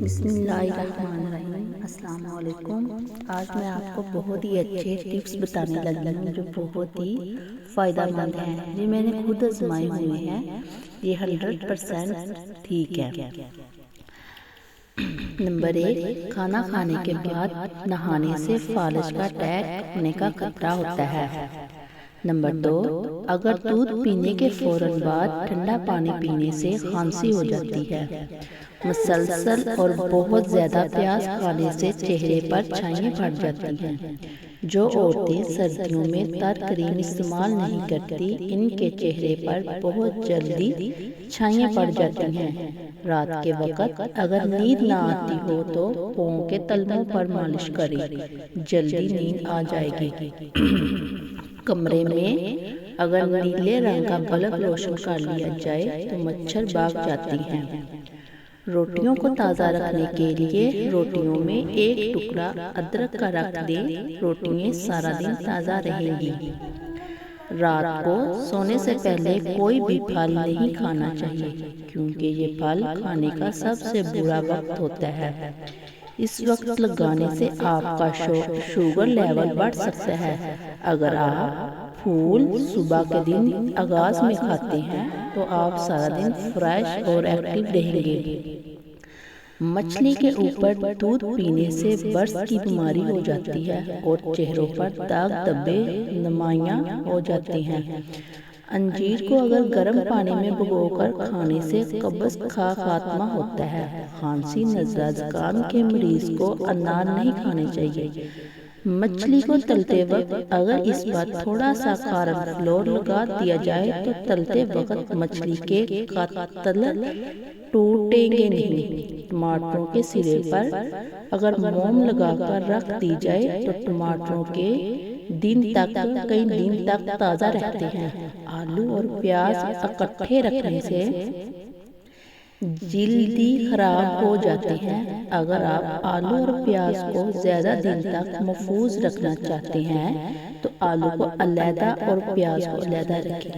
بسم اللہ الرحمن الرحیم۔ السلام علیکم۔ آج میں آپ کو بہت ہی اچھے ٹپس بتانے لگی ہوں جو بہت ہی فائدہ مند ہیں، یہ میں نے خود آزمائے ہوئے ہیں، یہ 100% ٹھیک ہے۔ نمبر 1، کھانا کھانے کے بعد نہانے سے فالج کا اٹیک ہونے کا خطرہ ہوتا ہے۔ نمبر 2، اگر دودھ پینے کے فوراً بعد ٹھنڈا پانی پینے سے کھانسی ہو جاتی ہے۔ مسلسل اور بہت زیادہ پیاز کھانے سے چہرے پر چھائیں پڑ جاتی ہیں۔ جو عورتیں سردیوں میں تر کریم استعمال نہیں کرتی، ان کے چہرے پر بہت جلدی چھائیں پڑ جاتی ہیں۔ رات کے وقت اگر نیند نہ آتی ہو تو پاؤں کے تلووں پر مالش کریں، جلدی نیند آ جائے گی۔ کمرے میں اگر نیلے رنگ کا بلب روشن کر لیا جائے تو مچھر بھاگ جاتی ہیں۔ روٹیوں کو تازہ رکھنے کے لیے روٹیوں میں ایک ٹکڑا ادرک کا رکھ دیں، روٹیاں سارا دن تازہ رہیں گی۔ رات کو سونے سے پہلے کوئی بھی پھل نہیں کھانا چاہیے، کیونکہ یہ پھل کھانے کا سب سے برا وقت ہوتا ہے۔ اس وقت لگانے سے آپ کا شوگر لیول بڑھ سکتا ہے۔ اگر آپ پھول صبح کے دن آغاز میں کھاتے ہیں تو آپ سارا دن فریش اور ایکٹیو رہیں گے۔ مچھلی کے اوپر دودھ پینے سے برس کی بیماری ہو جاتی ہے اور چہروں پر داغ دھبے نمایاں ہو جاتے ہیں۔ انجیر کو اگر گرم پانی میں بھگو کر کھانے سے قبض کا خاتمہ ہوتا ہے۔ کھانسی نزلہ زکام کے مریض کو انار نہیں کھانے چاہیے۔ مچھلی کو تلتے وقت اگر اس پر تھوڑا سا کارن فلور لگا دیا جائے تو تلتے وقت مچھلی کے قاتل ٹوٹیں گے نہیں۔ ٹماٹروں کے سرے پر اگر موم لگا کر رکھ دی جائے تو ٹماٹروں کے کئی دن تک تازہ رہتے ہیں۔ آلو اور پیاز اکٹھے رکھنے سے جلدی خراب ہو جاتے ہیں۔ اگر آپ آلو اور پیاز کو زیادہ دن تک محفوظ رکھنا چاہتے ہیں تو آلو کو علیحدہ اور پیاز کو علیحدہ رکھیں۔